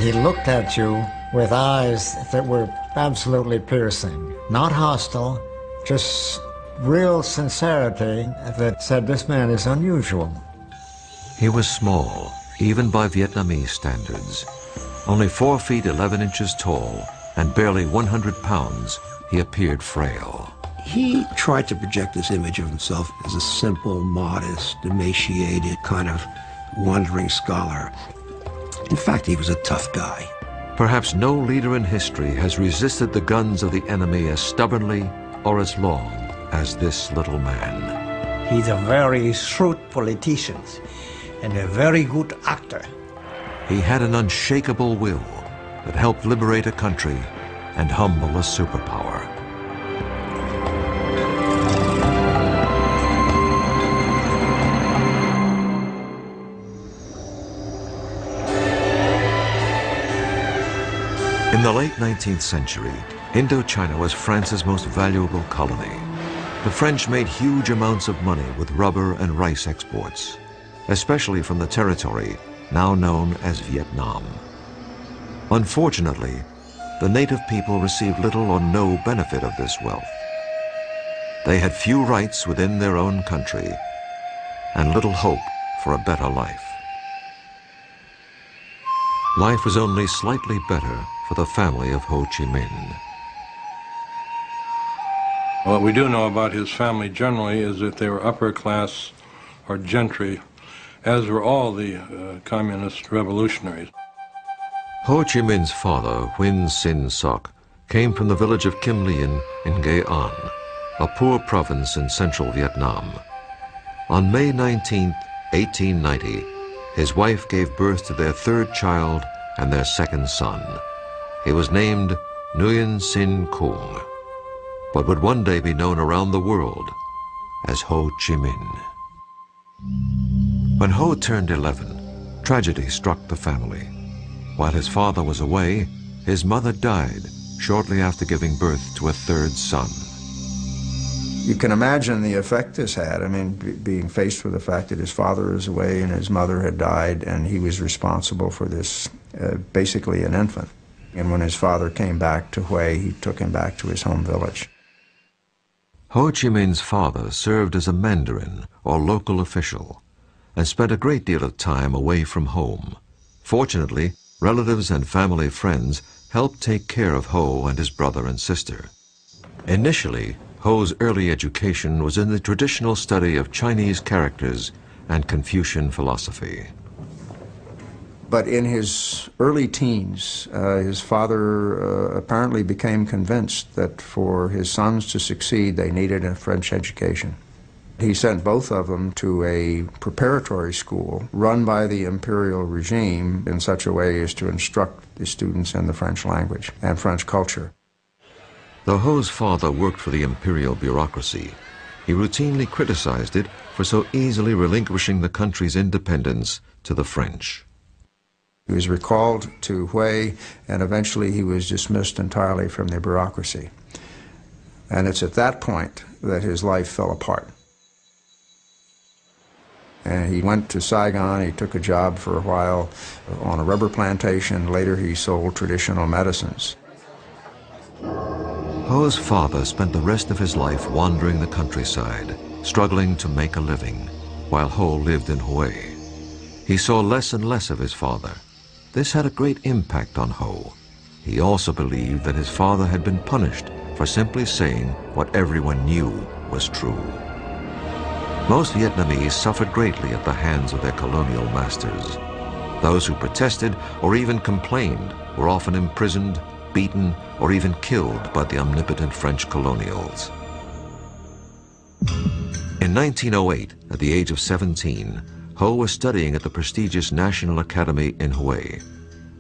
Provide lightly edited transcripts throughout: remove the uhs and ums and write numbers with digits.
He looked at you with eyes that were absolutely piercing, not hostile, just real sincerity that said this man is unusual. He was small, even by Vietnamese standards. Only 4 feet 11 inches tall and barely 100 pounds, he appeared frail. He tried to project this image of himself as a simple, modest, emaciated, kind of wandering scholar. In fact, he was a tough guy. Perhaps no leader in history has resisted the guns of the enemy as stubbornly or as long as this little man. He's a very shrewd politician and a very good actor. He had an unshakable will that helped liberate a country and humble a superpower. In the late 19th century, Indochina was France's most valuable colony. The French made huge amounts of money with rubber and rice exports, especially from the territory now known as Vietnam. Unfortunately, the native people received little or no benefit of this wealth. They had few rights within their own country and little hope for a better life. Life was only slightly better for the family of Ho Chi Minh. What we do know about his family generally is that they were upper class or gentry, as were all the communist revolutionaries. Ho Chi Minh's father, Nguyen Sin Soc, came from the village of Kim Lien in Nghệ An, a poor province in central Vietnam. On May 19, 1890, his wife gave birth to their 3rd child and their 2nd son. He was named Nguyen Sin Kung, but would one day be known around the world as Ho Chi Minh. When Ho turned 11, tragedy struck the family. While his father was away, his mother died shortly after giving birth to a 3rd son. You can imagine the effect this had. I mean, being faced with the fact that his father is away and his mother had died, and he was responsible for this, basically an infant. And when his father came back to Hue, he took him back to his home village. Ho Chi Minh's father served as a mandarin or local official and spent a great deal of time away from home. Fortunately, relatives and family friends helped take care of Ho and his brother and sister. Initially, Ho's early education was in the traditional study of Chinese characters and Confucian philosophy. But in his early teens, his father apparently became convinced that for his sons to succeed, they needed a French education. He sent both of them to a preparatory school run by the imperial regime in such a way as to instruct the students in the French language and French culture. Though Ho's father worked for the imperial bureaucracy, he routinely criticized it for so easily relinquishing the country's independence to the French. He was recalled to Hue, and eventually he was dismissed entirely from the bureaucracy. And it's at that point that his life fell apart. And he went to Saigon. He took a job for a while on a rubber plantation. Later he sold traditional medicines. Ho's father spent the rest of his life wandering the countryside, struggling to make a living, while Ho lived in Hue. He saw less and less of his father. This had a great impact on Ho. He also believed that his father had been punished for simply saying what everyone knew was true. Most Vietnamese suffered greatly at the hands of their colonial masters. Those who protested or even complained were often imprisoned, beaten, or even killed by the omnipotent French colonials. In 1908, at the age of 17, Ho was studying at the prestigious National Academy in Hue.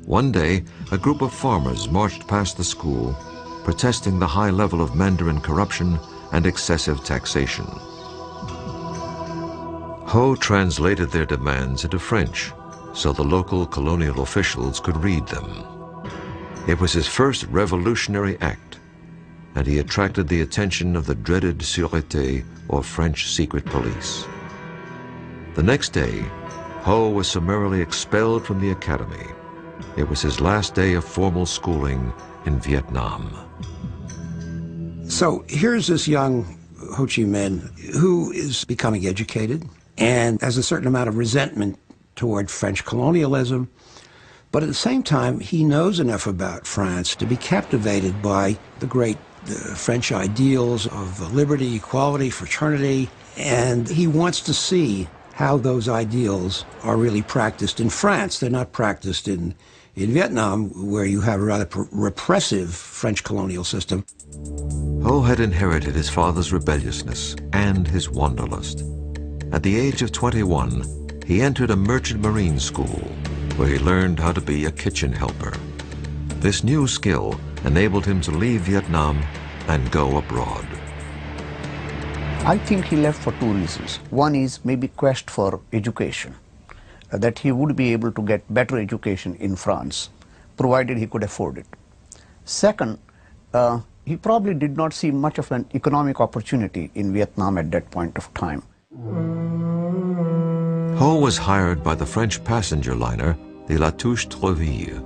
One day, a group of farmers marched past the school, protesting the high level of Mandarin corruption and excessive taxation. Ho translated their demands into French so the local colonial officials could read them. It was his first revolutionary act, and he attracted the attention of the dreaded Sûreté, or French secret police. The next day, Ho was summarily expelled from the academy. It was his last day of formal schooling in Vietnam. So here's this young Ho Chi Minh who is becoming educated and has a certain amount of resentment toward French colonialism, but at the same time he knows enough about France to be captivated by the great French ideals of liberty, equality, fraternity, and he wants to see how those ideals are really practiced in France. They're not practiced in Vietnam, where you have a rather repressive French colonial system. Ho had inherited his father's rebelliousness and his wanderlust. At the age of 21, he entered a merchant marine school where he learned how to be a kitchen helper. This new skill enabled him to leave Vietnam and go abroad. I think he left for two reasons. One is maybe quest for education, that he would be able to get better education in France, provided he could afford it. Second, he probably did not see much of an economic opportunity in Vietnam at that point of time. Ho was hired by the French passenger liner, the La Touche-Treville.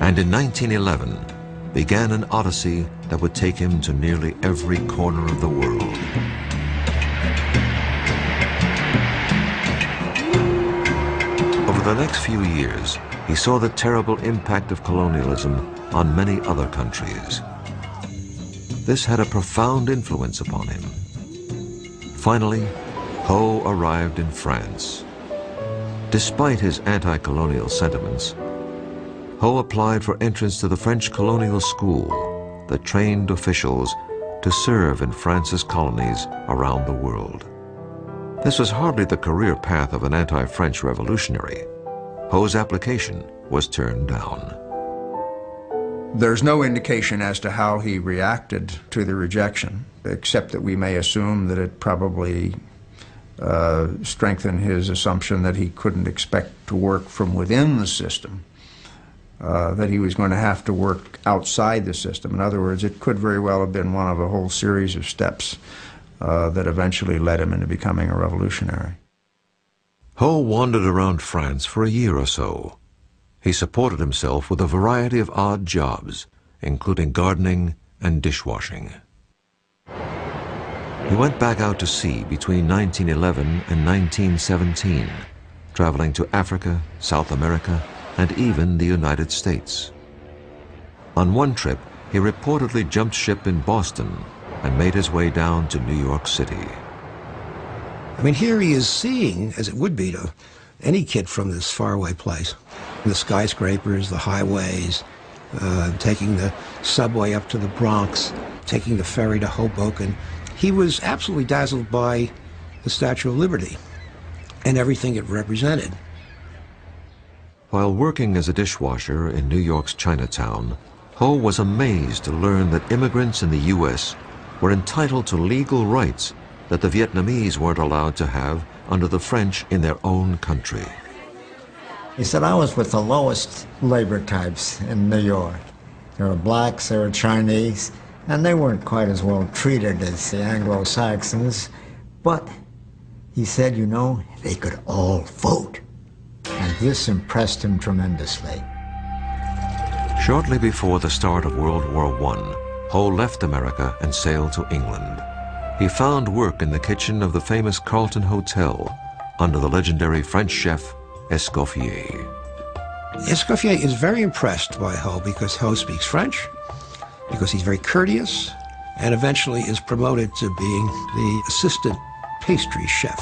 And in 1911, began an odyssey that would take him to nearly every corner of the world. Over the next few years, he saw the terrible impact of colonialism on many other countries. This had a profound influence upon him. Finally, Ho arrived in France. Despite his anti-colonial sentiments, Ho applied for entrance to the French colonial school that trained officials to serve in France's colonies around the world. This was hardly the career path of an anti-French revolutionary. Ho's application was turned down. There's no indication as to how he reacted to the rejection, except that we may assume that it probably strengthened his assumption that he couldn't expect to work from within the system, that he was going to have to work outside the system. In other words, it could very well have been one of a whole series of steps that eventually led him into becoming a revolutionary. Ho wandered around France for a year or so. He supported himself with a variety of odd jobs, including gardening and dishwashing. He went back out to sea between 1911 and 1917, traveling to Africa, South America, and even the United States. On one trip, he reportedly jumped ship in Boston and made his way down to New York City. I mean, here he is seeing, as it would be to any kid from this faraway place, the skyscrapers, the highways, taking the subway up to the Bronx, taking the ferry to Hoboken. He was absolutely dazzled by the Statue of Liberty and everything it represented. While working as a dishwasher in New York's Chinatown, Ho was amazed to learn that immigrants in the U.S. were entitled to legal rights that the Vietnamese weren't allowed to have under the French in their own country. He said, I was with the lowest labor types in New York. There were blacks, there were Chinese, and they weren't quite as well treated as the Anglo-Saxons. But he said, you know, they could all vote. And this impressed him tremendously. Shortly before the start of World War I, Ho left America and sailed to England. He found work in the kitchen of the famous Carlton Hotel under the legendary French chef Escoffier. Escoffier is very impressed by Ho because Ho speaks French, because he's very courteous, and eventually is promoted to being the assistant pastry chef.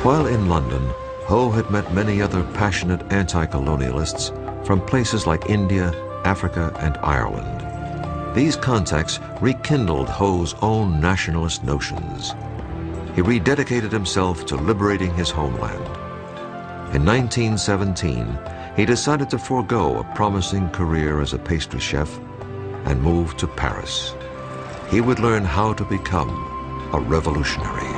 While in London, Ho had met many other passionate anti-colonialists from places like India, Africa, and Ireland. These contacts rekindled Ho's own nationalist notions. He rededicated himself to liberating his homeland. In 1917, he decided to forego a promising career as a pastry chef and move to Paris. He would learn how to become a revolutionary.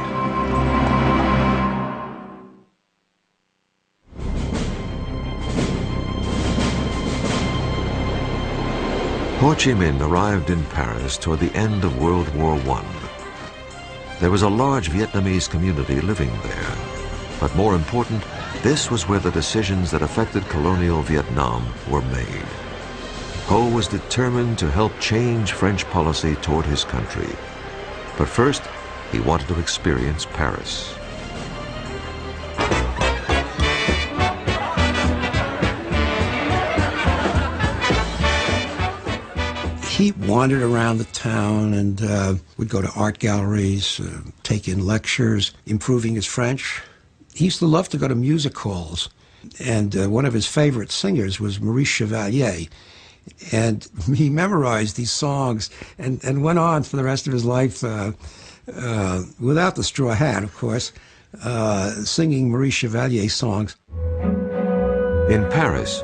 Ho Chi Minh arrived in Paris toward the end of World War I. There was a large Vietnamese community living there, but more important, This was where the decisions that affected colonial Vietnam were made. Ho was determined to help change French policy toward his country. But first, he wanted to experience Paris. He wandered around the town and would go to art galleries, take in lectures, improving his French. He used to love to go to music halls, and one of his favorite singers was Maurice Chevalier. And he memorized these songs and went on for the rest of his life, without the straw hat, of course, singing Maurice Chevalier songs. In Paris,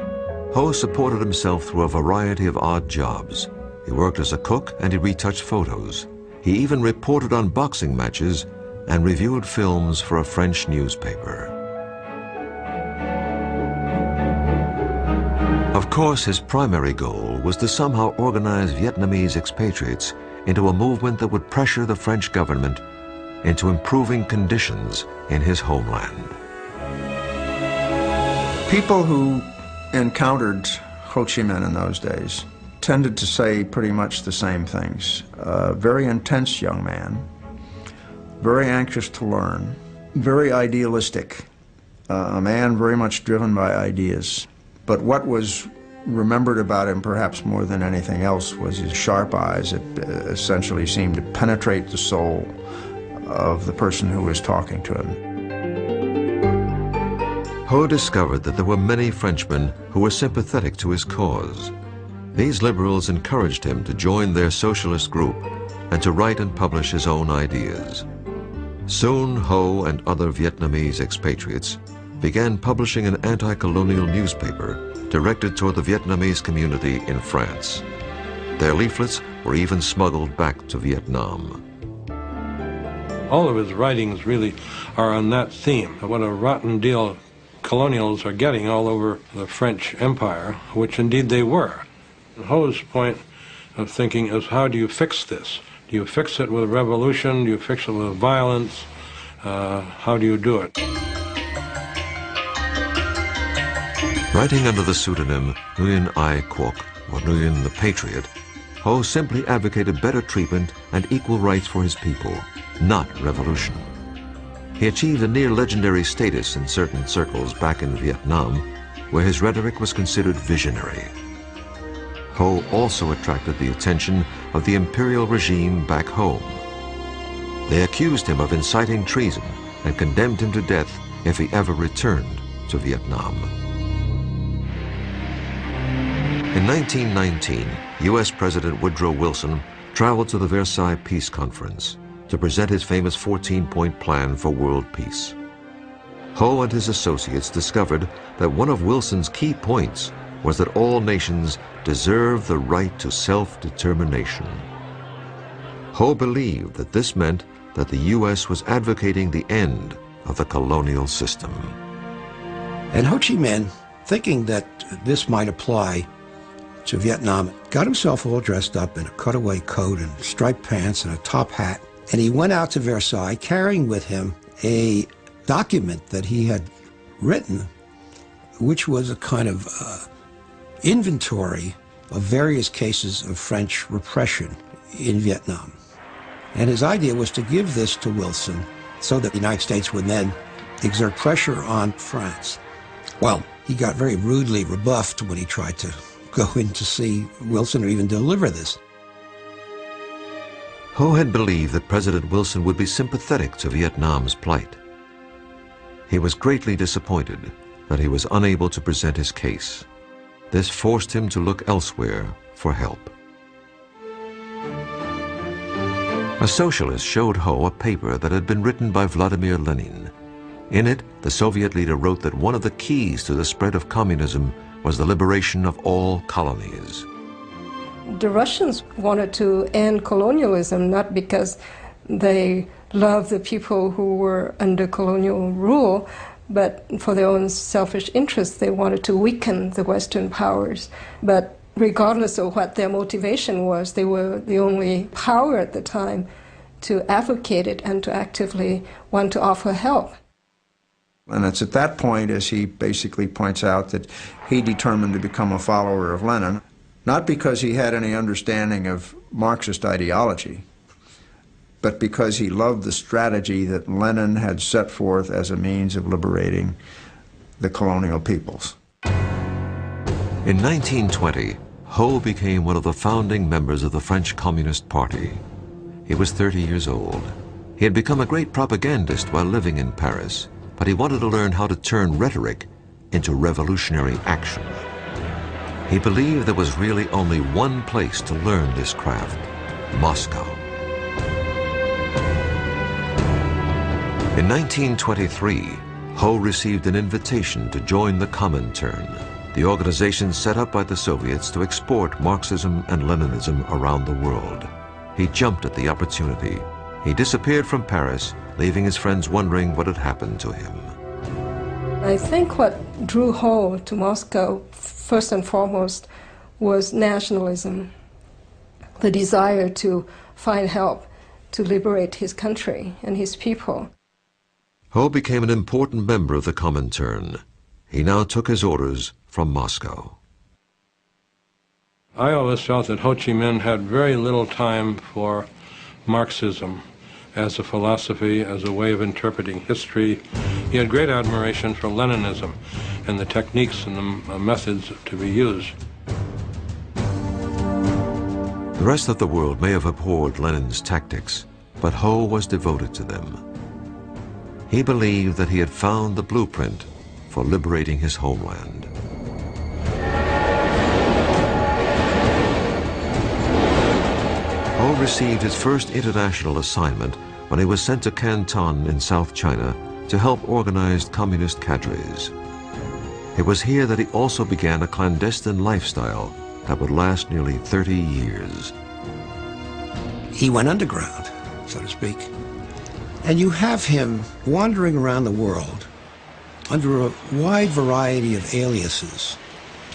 Ho supported himself through a variety of odd jobs. He worked as a cook and he retouched photos. He even reported on boxing matches and reviewed films for a French newspaper. Of course, his primary goal was to somehow organize Vietnamese expatriates into a movement that would pressure the French government into improving conditions in his homeland. People who encountered Ho Chi Minh in those days tended to say pretty much the same things. Very intense young man, very anxious to learn, very idealistic, a man very much driven by ideas. But what was remembered about him perhaps more than anything else was his sharp eyes that essentially seemed to penetrate the soul of the person who was talking to him. Ho discovered that there were many Frenchmen who were sympathetic to his cause. These liberals encouraged him to join their socialist group and to write and publish his own ideas. Soon, Ho and other Vietnamese expatriates began publishing an anti-colonial newspaper directed toward the Vietnamese community in France. Their leaflets were even smuggled back to Vietnam. All of his writings really are on that theme. What a rotten deal colonials are getting all over the French Empire, which indeed they were. Ho's point of thinking is, how do you fix this? Do you fix it with revolution? Do you fix it with violence? How do you do it? Writing under the pseudonym Nguyen Ai Quoc, or Nguyen the Patriot, Ho simply advocated better treatment and equal rights for his people, not revolution. He achieved a near-legendary status in certain circles back in Vietnam, where his rhetoric was considered visionary. Ho also attracted the attention of the imperial regime back home. They accused him of inciting treason and condemned him to death if he ever returned to Vietnam. In 1919, U.S. President Woodrow Wilson traveled to the Versailles Peace Conference to present his famous 14-point plan for world peace. Ho and his associates discovered that one of Wilson's key points was that all nations deserve the right to self-determination. Ho believed that this meant that the U.S. was advocating the end of the colonial system. And Ho Chi Minh, thinking that this might apply to Vietnam, got himself all dressed up in a cutaway coat and striped pants and a top hat, and he went out to Versailles carrying with him a document that he had written, which was a kind of inventory of various cases of French repression in Vietnam. And his idea was to give this to Wilson so that the United States would then exert pressure on France. Well, he got very rudely rebuffed when he tried to go in to see Wilson or even deliver this. Ho had believed that President Wilson would be sympathetic to Vietnam's plight. He was greatly disappointed that he was unable to present his case. This forced him to look elsewhere for help. A socialist showed Ho a paper that had been written by Vladimir Lenin. In it, the Soviet leader wrote that one of the keys to the spread of communism was the liberation of all colonies. The Russians wanted to end colonialism not because they loved the people who were under colonial rule, but for their own selfish interests. They wanted to weaken the Western powers. But regardless of what their motivation was, they were the only power at the time to advocate it and to actively want to offer help. And it's at that point, as he basically points out, that he determined to become a follower of Lenin, not because he had any understanding of Marxist ideology, but because he loved the strategy that Lenin had set forth as a means of liberating the colonial peoples. In 1920, Ho became one of the founding members of the French Communist Party. He was 30 years old. He had become a great propagandist while living in Paris, but he wanted to learn how to turn rhetoric into revolutionary action. He believed there was really only one place to learn this craft: Moscow. In 1923, Ho received an invitation to join the Comintern, the organization set up by the Soviets to export Marxism and Leninism around the world. He jumped at the opportunity. He disappeared from Paris, leaving his friends wondering what had happened to him. I think what drew Ho to Moscow, first and foremost, was nationalism, the desire to find help to liberate his country and his people. Ho became an important member of the Comintern. He now took his orders from Moscow. I always felt that Ho Chi Minh had very little time for Marxism as a philosophy, as a way of interpreting history. He had great admiration for Leninism and the techniques and the methods to be used. The rest of the world may have abhorred Lenin's tactics, but Ho was devoted to them. He believed that he had found the blueprint for liberating his homeland. Ho received his first international assignment when he was sent to Canton in South China to help organize communist cadres. It was here that he also began a clandestine lifestyle that would last nearly 30 years. He went underground, so to speak. And you have him wandering around the world under a wide variety of aliases.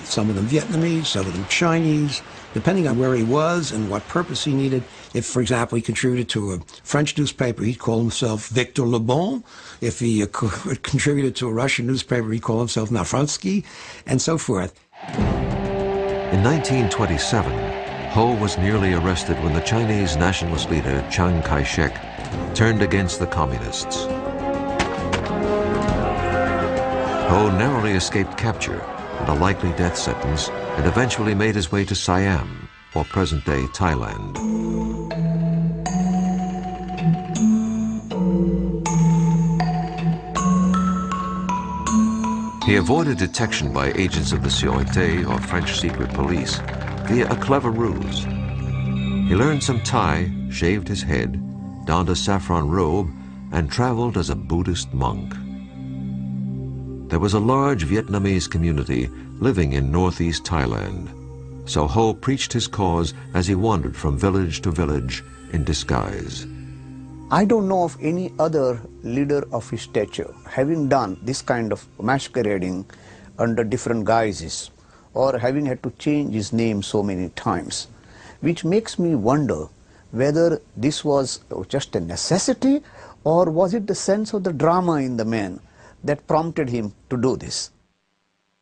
Some of them Vietnamese, some of them Chinese, depending on where he was and what purpose he needed. If, for example, he contributed to a French newspaper, he'd call himself Victor Le Bon. If he contributed to a Russian newspaper, he'd call himself Nafransky, and so forth. In 1927, Ho was nearly arrested when the Chinese nationalist leader Chiang Kai-shek turned against the communists. Ho narrowly escaped capture and a likely death sentence, and eventually made his way to Siam, or present-day Thailand. He avoided detection by agents of the Sûreté, or French secret police, via a clever ruse. He learned some Thai, shaved his head, donned a saffron robe, and traveled as a Buddhist monk. There was a large Vietnamese community living in northeast Thailand, so Ho preached his cause as he wandered from village to village in disguise. I don't know of any other leader of his stature having done this kind of masquerading under different guises, or having had to change his name so many times, which makes me wonder whether this was just a necessity, or was it the sense of the drama in the man that prompted him to do this.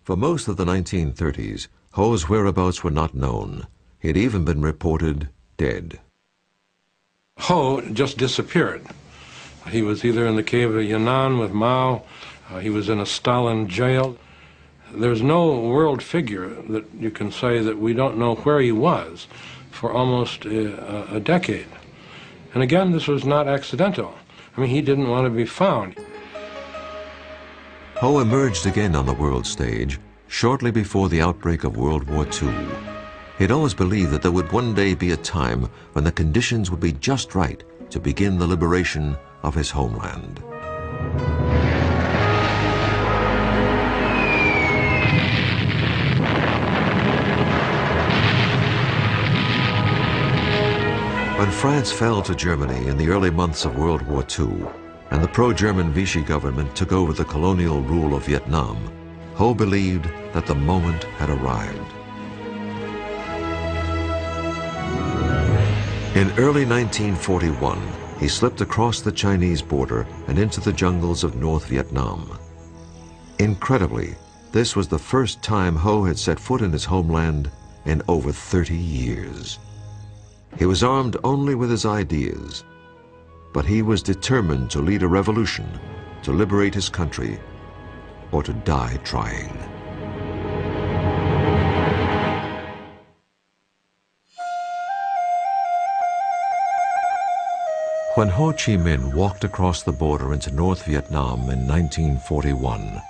For most of the 1930s, Ho's whereabouts were not known. He had even been reported dead. Ho just disappeared. He was either in the cave of Yan'an with Mao, he was in a Stalin jail. There's no world figure that you can say that we don't know where he was for almost a decade. And again, this was not accidental. I mean, he didn't want to be found. Ho emerged again on the world stage shortly before the outbreak of World War II. He'd always believed that there would one day be a time when the conditions would be just right to begin the liberation of his homeland. When France fell to Germany in the early months of World War II, and the pro-German Vichy government took over the colonial rule of Vietnam, Ho believed that the moment had arrived. In early 1941, he slipped across the Chinese border and into the jungles of North Viet Nam. Incredibly, this was the first time Ho had set foot in his homeland in over 30 years. He was armed only with his ideas, but he was determined to lead a revolution, to liberate his country, or to die trying. When Ho Chi Minh walked across the border into North Viet Nam in 1941,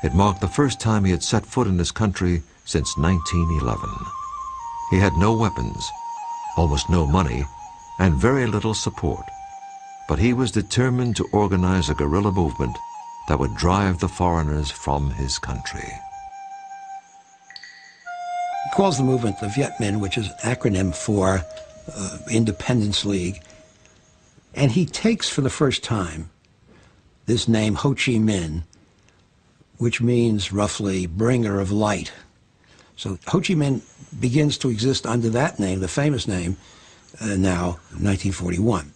it marked the first time he had set foot in his country since 1911. He had no weapons, almost no money, and very little support. But he was determined to organize a guerrilla movement that would drive the foreigners from his country. He calls the movement the Viet Minh, which is an acronym for Independence League. And he takes for the first time this name Ho Chi Minh, which means roughly bringer of light. So Ho Chi Minh begins to exist under that name, the famous name, now, 1941.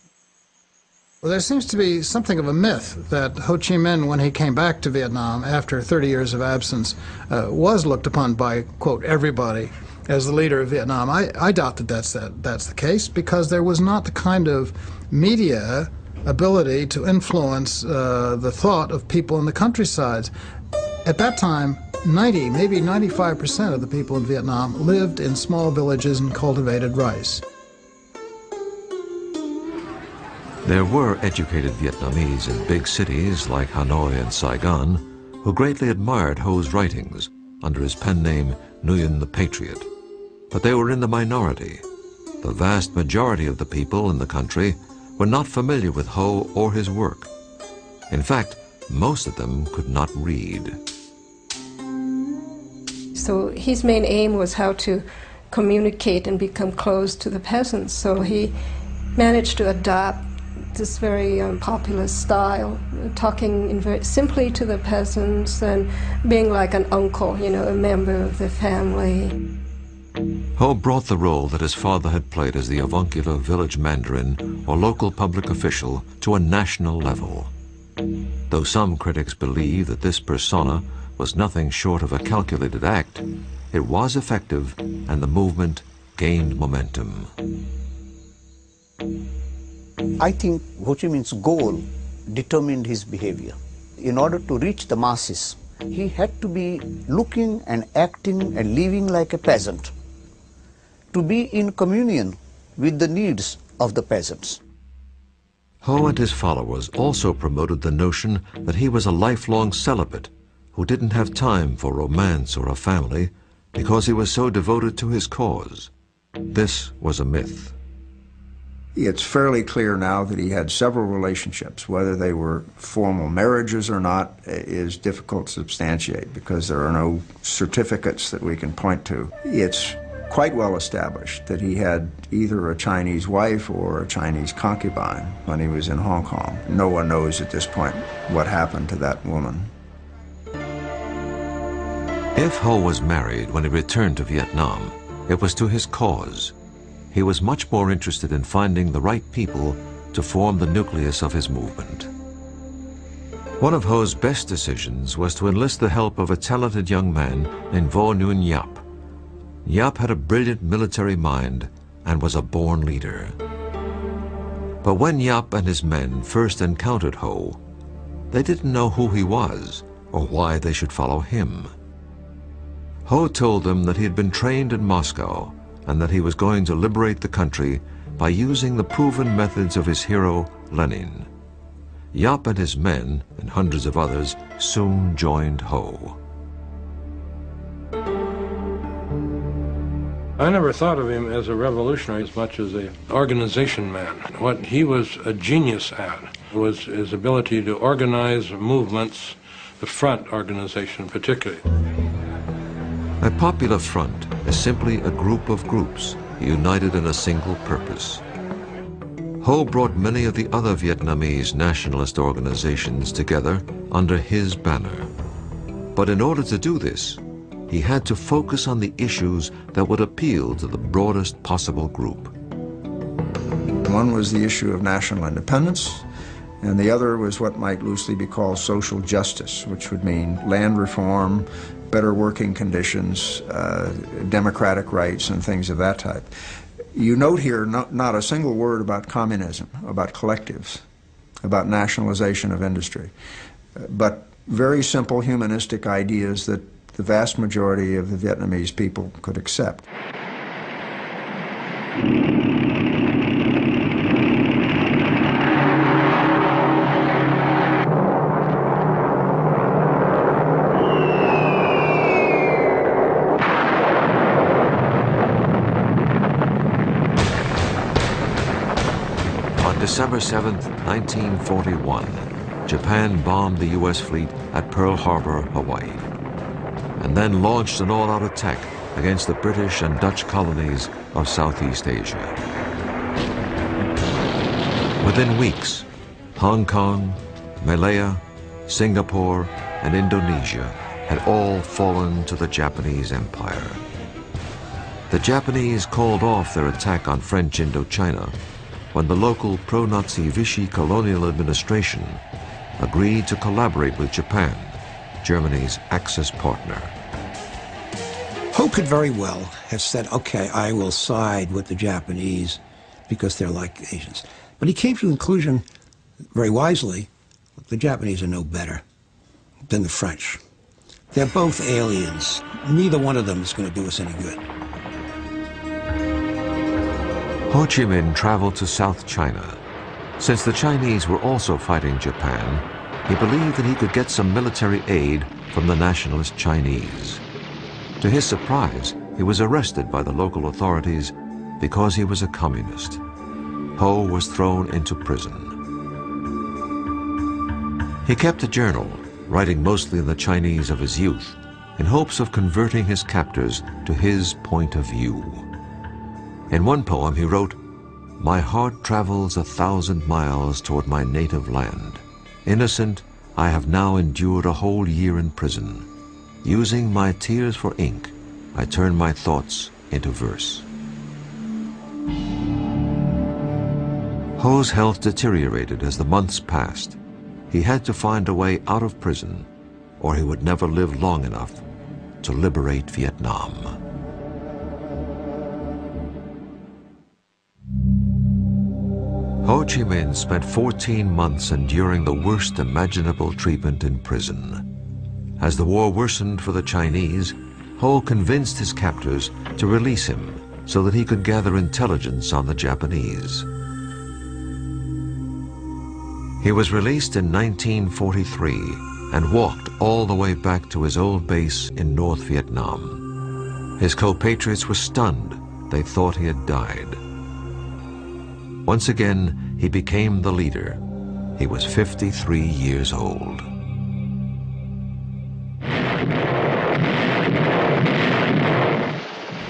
Well, there seems to be something of a myth that Ho Chi Minh, when he came back to Vietnam after 30 years of absence, was looked upon by, quote, everybody as the leader of Vietnam. I doubt that that's the case, because there was not the kind of media ability to influence the thought of people in the countryside. At that time, 90, maybe 95% of the people in Vietnam lived in small villages and cultivated rice. There were educated Vietnamese in big cities like Hanoi and Saigon who greatly admired Ho's writings under his pen name Nguyen the Patriot. But they were in the minority. The vast majority of the people in the country were not familiar with Ho or his work. In fact, most of them could not read. So his main aim was how to communicate and become close to the peasants. So he managed to adopt this very popular style, talking very simply to the peasants and being like an uncle, you know, a member of the family. Ho brought the role that his father had played as the avuncular village mandarin or local public official to a national level. Though some critics believe that this persona was nothing short of a calculated act, it was effective and the movement gained momentum. I think Ho Chi Minh's goal determined his behavior. In order to reach the masses, he had to be looking and acting and living like a peasant, to be in communion with the needs of the peasants. Ho and his followers also promoted the notion that he was a lifelong celibate who didn't have time for romance or a family because he was so devoted to his cause. This was a myth. It's fairly clear now that he had several relationships. Whether they were formal marriages or not is difficult to substantiate because there are no certificates that we can point to. It's quite well established that he had either a Chinese wife or a Chinese concubine when he was in Hong Kong. No one knows at this point what happened to that woman. If Ho was married when he returned to Vietnam, it was to his cause. He was much more interested in finding the right people to form the nucleus of his movement. One of Ho's best decisions was to enlist the help of a talented young man named Vo Nguyen Giap. Giap had a brilliant military mind and was a born leader. But when Giap and his men first encountered Ho, they didn't know who he was or why they should follow him. Ho told them that he had been trained in Moscow and that he was going to liberate the country by using the proven methods of his hero, Lenin. Giap and his men, and hundreds of others, soon joined Ho. I never thought of him as a revolutionary as much as an organization man. What he was a genius at was his ability to organize movements, the front organization particularly. A popular front is simply a group of groups united in a single purpose. Ho brought many of the other Vietnamese nationalist organizations together under his banner. But in order to do this, he had to focus on the issues that would appeal to the broadest possible group. One was the issue of national independence, and the other was what might loosely be called social justice, which would mean land reform, better working conditions, democratic rights, and things of that type. You note here not a single word about communism, about collectives, about nationalization of industry, but very simple humanistic ideas that the vast majority of the Vietnamese people could accept. December 7, 1941, Japan bombed the U.S. fleet at Pearl Harbor, Hawaii, and then launched an all-out attack against the British and Dutch colonies of Southeast Asia. Within weeks, Hong Kong, Malaya, Singapore, and Indonesia had all fallen to the Japanese Empire. The Japanese called off their attack on French Indochina when the local pro-Nazi Vichy colonial administration agreed to collaborate with Japan, Germany's Axis partner. Ho could very well have said, okay, I will side with the Japanese because they're like Asians. But he came to the conclusion, very wisely, the Japanese are no better than the French. They're both aliens. Neither one of them is going to do us any good. Ho Chi Minh traveled to South China. Since the Chinese were also fighting Japan, he believed that he could get some military aid from the nationalist Chinese. To his surprise, he was arrested by the local authorities because he was a communist. Ho was thrown into prison. He kept a journal, writing mostly in the Chinese of his youth, in hopes of converting his captors to his point of view. In one poem he wrote, "My heart travels 1,000 miles toward my native land. Innocent, I have now endured a whole year in prison. Using my tears for ink, I turn my thoughts into verse." Ho's health deteriorated as the months passed. He had to find a way out of prison, or he would never live long enough to liberate Vietnam. Ho Chi Minh spent 14 months enduring the worst imaginable treatment in prison. As the war worsened for the Chinese, Ho convinced his captors to release him so that he could gather intelligence on the Japanese. He was released in 1943 and walked all the way back to his old base in North Viet Nam. His compatriots were stunned. They thought he had died. Once again, he became the leader. He was 53 years old.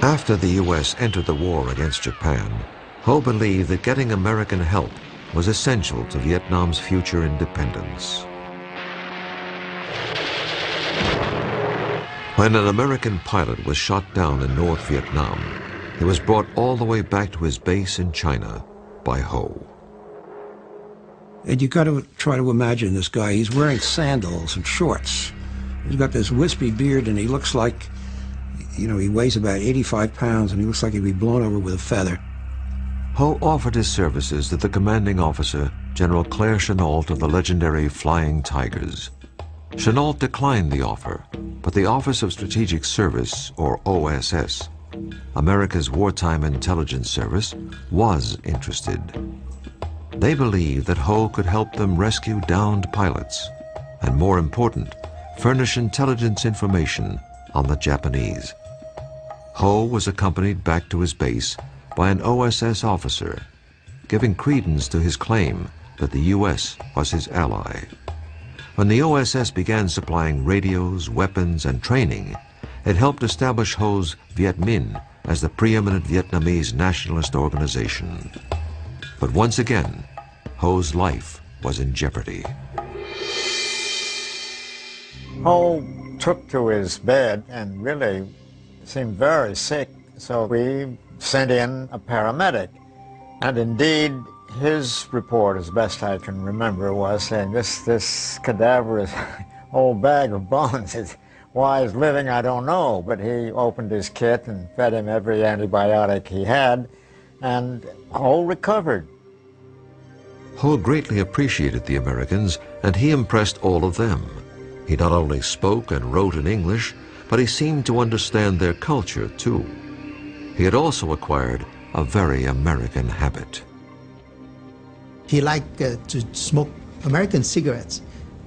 After the U.S. entered the war against Japan, Ho believed that getting American help was essential to Vietnam's future independence. When an American pilot was shot down in North Viet Nam, he was brought all the way back to his base in China by Ho. And you got to try to imagine this guy. He's wearing sandals and shorts. He's got this wispy beard, and he looks like, you know, he weighs about 85 pounds, and he looks like he'd be blown over with a feather. Ho offered his services to the commanding officer, General Claire Chennault of the legendary Flying Tigers. Chennault declined the offer, but the Office of Strategic Service, or OSS, America's wartime intelligence service, was interested. They believed that Ho could help them rescue downed pilots, and more important, furnish intelligence information on the Japanese. Ho was accompanied back to his base by an OSS officer, giving credence to his claim that the U.S. was his ally. When the OSS began supplying radios, weapons, and training, it helped establish Ho's Viet Minh as the preeminent Vietnamese nationalist organization. But once again, Ho's life was in jeopardy. Ho took to his bed and really seemed very sick, so we sent in a paramedic. And indeed, His report, as best I can remember, was saying this cadaverous old bag of bones is why he's living, I don't know. But he opened his kit and fed him every antibiotic he had, and Ho recovered. Ho greatly appreciated the Americans, and he impressed all of them. He not only spoke and wrote in English, but he seemed to understand their culture too. He had also acquired a very American habit. He liked to smoke American cigarettes,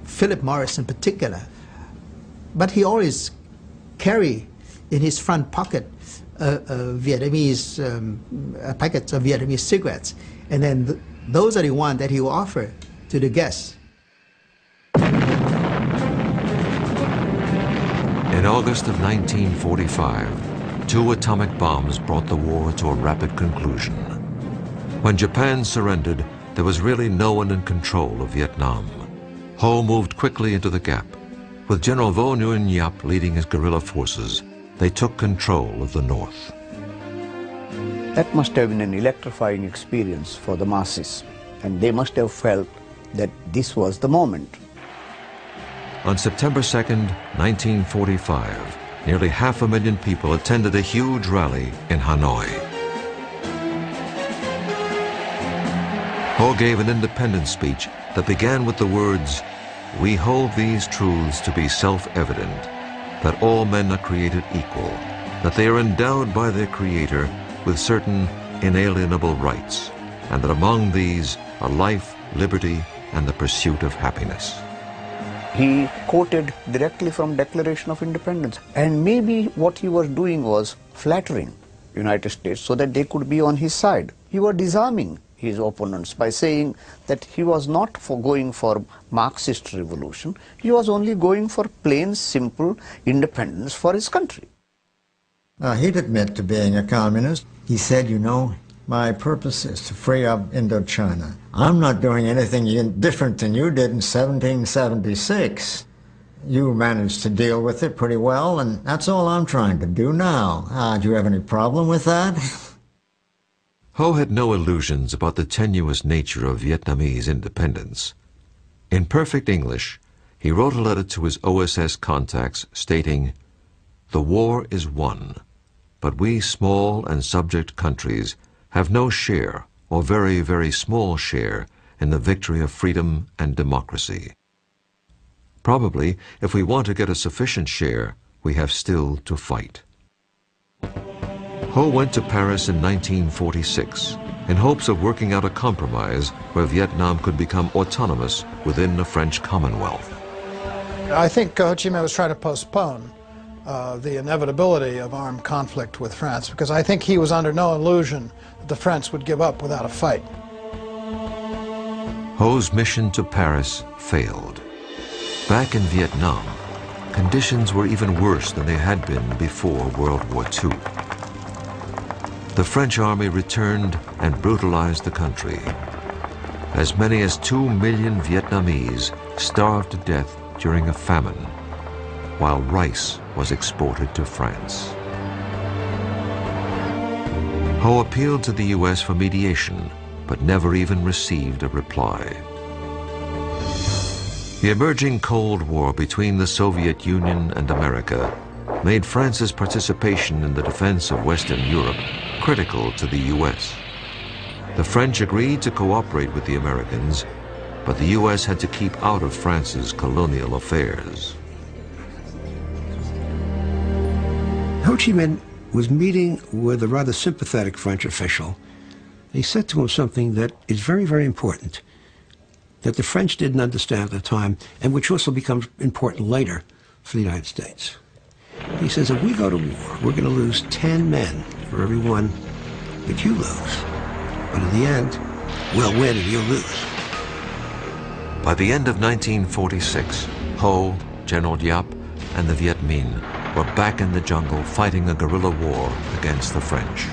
Philip Morris in particular. But he always carried in his front pocket Vietnamese packets of Vietnamese cigarettes, and then those are the ones that he will offer to the guests. In August of 1945, 2 atomic bombs brought the war to a rapid conclusion. When Japan surrendered, there was really no one in control of Vietnam. Ho moved quickly into the gap. With General Vo Nguyen Giap leading his guerrilla forces, they took control of the north. That must have been an electrifying experience for the masses, and they must have felt that this was the moment. On September 2nd, 1945, nearly 500,000 people attended a huge rally in Hanoi. Ho gave an independence speech that began with the words, "We hold these truths to be self-evident, that all men are created equal, that they are endowed by their Creator with certain inalienable rights, and that among these are life, liberty, and the pursuit of happiness." He quoted directly from Declaration of Independence, and maybe what he was doing was flattering United States so that they could be on his side. He was disarming his opponents by saying that he was not going for Marxist revolution, he was only going for plain, simple independence for his country. He'd admit to being a communist. He said, you know, my purpose is to free up Indochina. I'm not doing anything different than you did in 1776. You managed to deal with it pretty well, and that's all I'm trying to do now. Do you have any problem with that? Ho had no illusions about the tenuous nature of Vietnamese independence. In perfect English, he wrote a letter to his OSS contacts stating, "The war is won, but we small and subject countries have no share, or very, very small share, in the victory of freedom and democracy. Probably, if we want to get a sufficient share, we have still to fight." Ho went to Paris in 1946 in hopes of working out a compromise where Vietnam could become autonomous within the French Commonwealth. I think Ho Chi Minh was trying to postpone the inevitability of armed conflict with France, because I think he was under no illusion that the French would give up without a fight. Ho's mission to Paris failed. Back in Vietnam, conditions were even worse than they had been before World War II. The French army returned and brutalized the country. As many as 2 million Vietnamese starved to death during a famine, while rice was exported to France. Ho appealed to the U.S. for mediation, but never even received a reply. The emerging Cold War between the Soviet Union and America made France's participation in the defense of Western Europe critical to the U.S. The French agreed to cooperate with the Americans, but the U.S. had to keep out of France's colonial affairs. Ho Chi Minh was meeting with a rather sympathetic French official. He said to him something that is very, very important, that the French didn't understand at the time, and which also becomes important later for the United States. He says, if we go to war, we're going to lose 10 men for every one that you lose. But in the end, we'll win and you'll lose. By the end of 1946, Ho, General Giap, and the Viet Minh were back in the jungle fighting a guerrilla war against the French.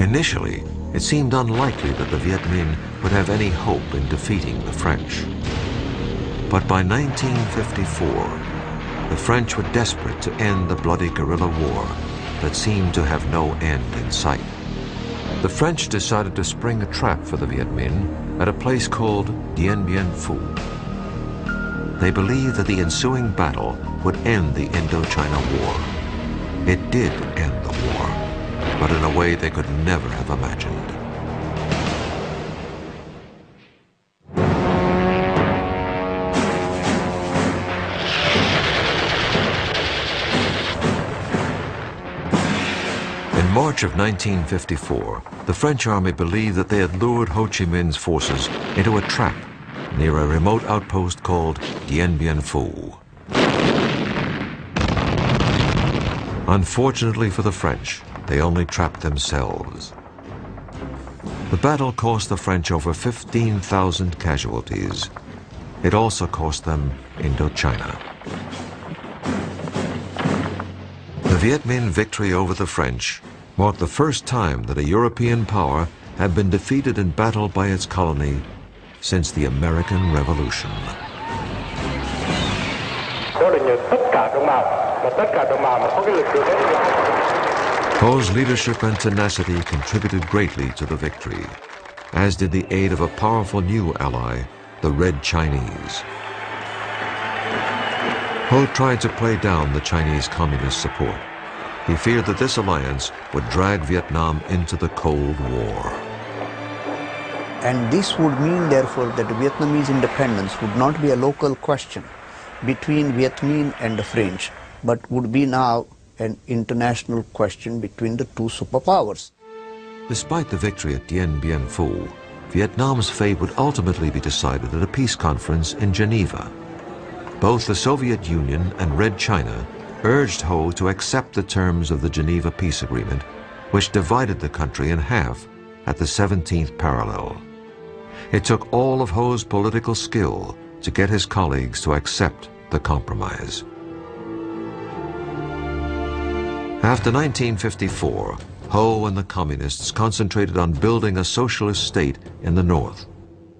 Initially, it seemed unlikely that the Viet Minh would have any hope in defeating the French. But by 1954, the French were desperate to end the bloody guerrilla war that seemed to have no end in sight. The French decided to spring a trap for the Viet Minh at a place called Dien Bien Phu. They believed that the ensuing battle would end the Indochina War. It did end the war, but in a way they could never have imagined. In March of 1954, the French army believed that they had lured Ho Chi Minh's forces into a trap near a remote outpost called Dien Bien Phu. Unfortunately for the French, they only trapped themselves. The battle cost the French over 15,000 casualties. It also cost them Indochina. The Viet Minh victory over the French marked the first time that a European power had been defeated in battle by its colony since the American Revolution. Ho's leadership and tenacity contributed greatly to the victory, as did the aid of a powerful new ally, the Red Chinese. Ho tried to play down the Chinese Communist support. He feared that this alliance would drag Vietnam into the Cold War. And this would mean, therefore, that Vietnamese independence would not be a local question between Viet Minh and the French, but would be now an international question between the two superpowers. Despite the victory at Dien Bien Phu, Vietnam's fate would ultimately be decided at a peace conference in Geneva. Both the Soviet Union and Red China urged Ho to accept the terms of the Geneva Peace Agreement, which divided the country in half at the 17th parallel. It took all of Ho's political skill to get his colleagues to accept the compromise. After 1954, Ho and the Communists concentrated on building a socialist state in the North.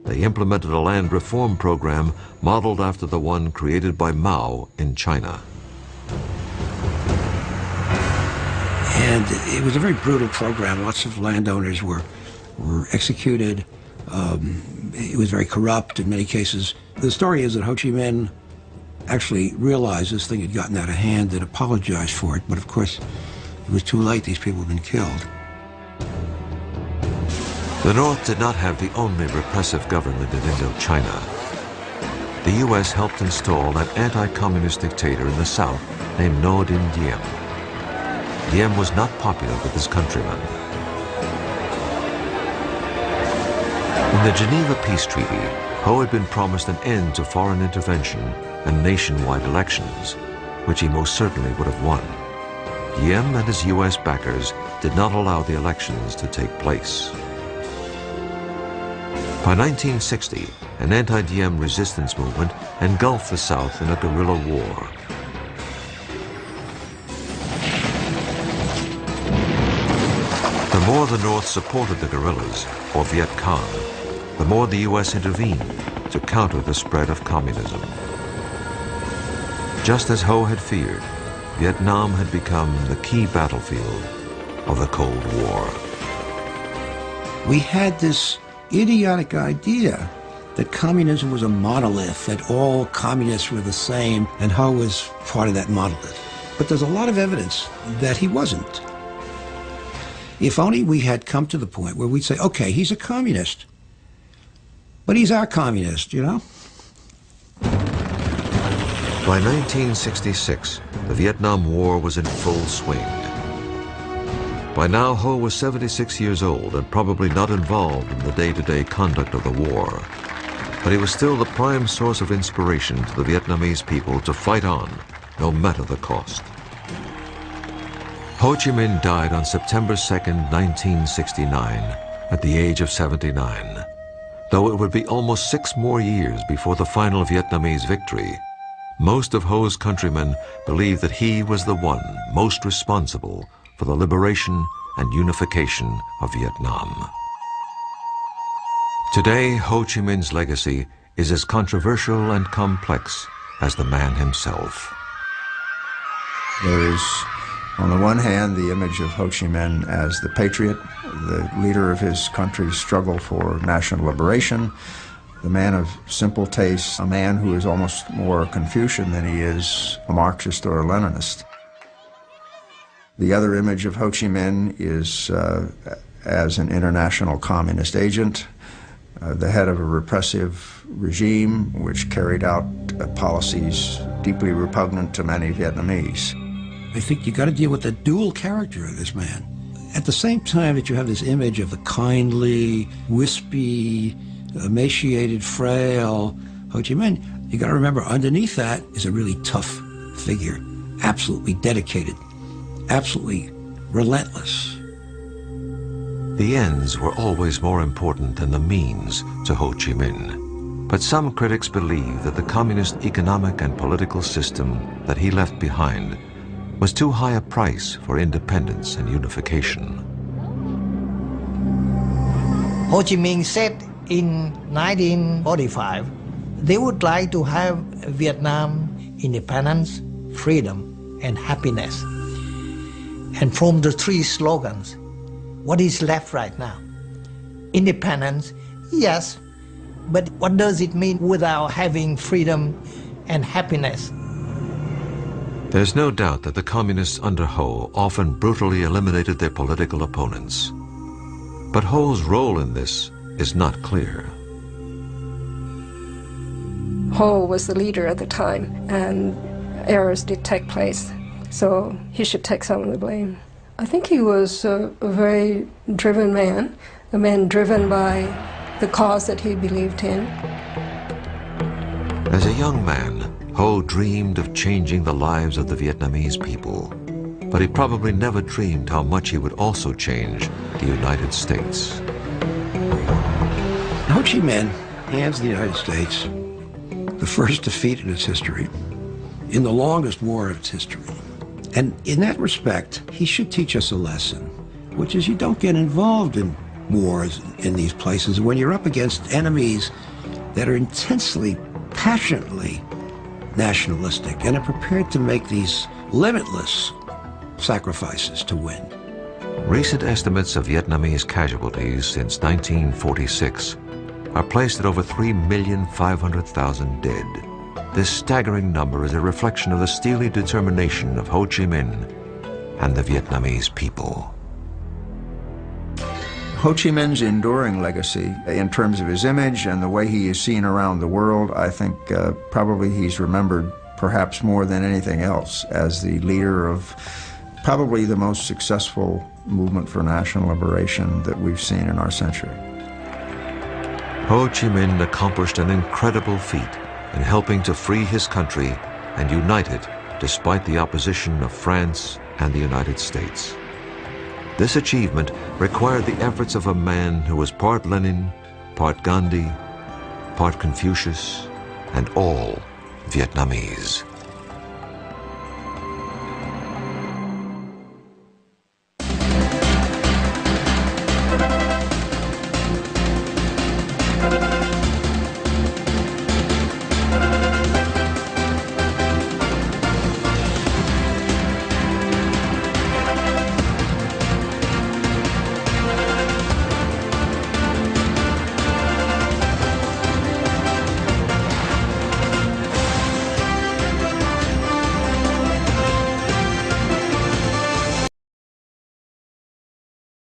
They implemented a land reform program modeled after the one created by Mao in China. And it was a very brutal program. Lots of landowners were executed. It was very corrupt in many cases. The story is that Ho Chi Minh actually realized this thing had gotten out of hand and apologized for it, but of course it was too late. These people had been killed. The North did not have the only repressive government in Indochina. The U.S. helped install an anti-communist dictator in the South named Ngo Dinh Diem. Diem was not popular with his countrymen. In the Geneva Peace Treaty, Ho had been promised an end to foreign intervention and nationwide elections, which he most certainly would have won. Diem and his U.S. backers did not allow the elections to take place. By 1960, an anti-Diem resistance movement engulfed the South in a guerrilla war. The more the North supported the guerrillas, or Viet Cong, the more the U.S. intervened to counter the spread of communism. Just as Ho had feared, Vietnam had become the key battlefield of the Cold War. We had this idiotic idea that communism was a monolith, that all communists were the same, and Ho was part of that monolith. But there's a lot of evidence that he wasn't. If only we had come to the point where we'd say, okay, he's a communist, but he's our communist, you know? By 1966, the Vietnam War was in full swing. By now, Ho was 76 years old and probably not involved in the day-to-day conduct of the war. But he was still the prime source of inspiration to the Vietnamese people to fight on, no matter the cost. Ho Chi Minh died on September 2nd, 1969, at the age of 79. Though it would be almost 6 more years before the final Vietnamese victory, most of Ho's countrymen believed that he was the one most responsible for the liberation and unification of Vietnam. Today, Ho Chi Minh's legacy is as controversial and complex as the man himself. There is On the one hand, the image of Ho Chi Minh as the patriot, the leader of his country's struggle for national liberation, the man of simple tastes, a man who is almost more Confucian than he is a Marxist or a Leninist. The other image of Ho Chi Minh is as an international communist agent, the head of a repressive regime which carried out policies deeply repugnant to many Vietnamese. I think you got to deal with the dual character of this man. At the same time that you have this image of the kindly, wispy, emaciated, frail Ho Chi Minh, you got to remember underneath that is a really tough figure, absolutely dedicated, absolutely relentless. The ends were always more important than the means to Ho Chi Minh. But some critics believe that the communist economic and political system that he left behind was too high a price for independence and unification. Ho Chi Minh said in 1945, they would like to have Vietnam independence, freedom, and happiness. And from the three slogans, what is left right now? Independence, yes, but what does it mean without having freedom and happiness? There's no doubt that the communists under Ho often brutally eliminated their political opponents. But Ho's role in this is not clear. Ho was the leader at the time, and errors did take place, so he should take some of the blame. I think he was a very driven man, a man driven by the cause that he believed in. As a young man, Ho dreamed of changing the lives of the Vietnamese people, but he probably never dreamed how much he would also change the United States. Ho Chi Minh hands the United States the first defeat in its history, in the longest war of its history. And in that respect, he should teach us a lesson, which is you don't get involved in wars in these places when you're up against enemies that are intensely, passionately nationalistic and are prepared to make these limitless sacrifices to win. Recent estimates of Vietnamese casualties since 1946 are placed at over 3,500,000 dead. This staggering number is a reflection of the steely determination of Ho Chi Minh and the Vietnamese people. Ho Chi Minh's enduring legacy in terms of his image and the way he is seen around the world, I think probably he's remembered perhaps more than anything else as the leader of probably the most successful movement for national liberation that we've seen in our century. Ho Chi Minh accomplished an incredible feat in helping to free his country and unite it despite the opposition of France and the United States. This achievement required the efforts of a man who was part Lenin, part Gandhi, part Confucius, and all Vietnamese.